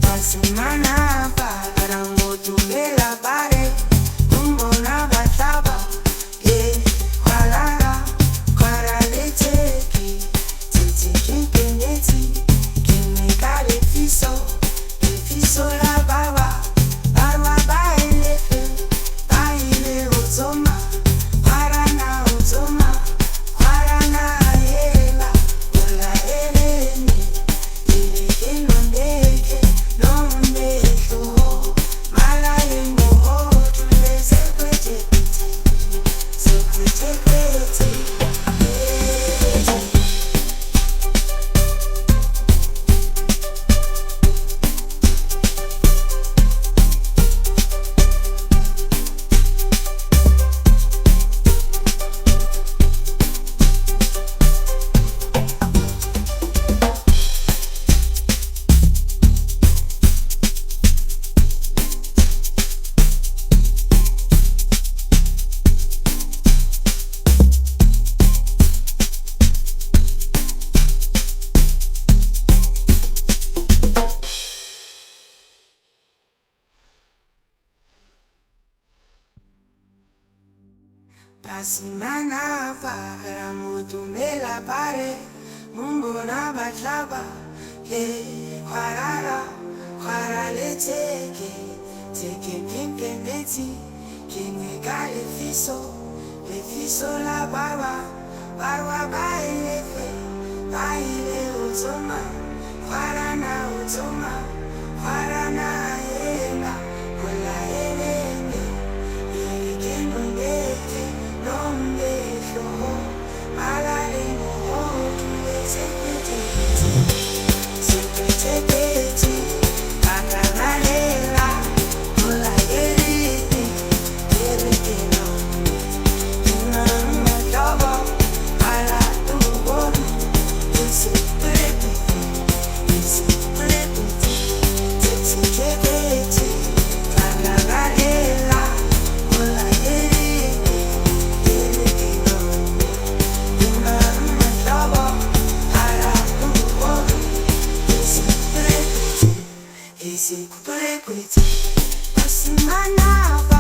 Bashimane para motumela pare umbona bataba kwalala kwaralete titi kinkeneti kineka le fiso la baba baile otoma parana yela ola eleni ile kilondeke nonne tlhogo Bashimane para motumela pare umbona bataba kwaralete teke kinkeneti kineka le fiso la baba baile otoma parana yela ola eleni ile kilondeke nonne tlhogo Bashimane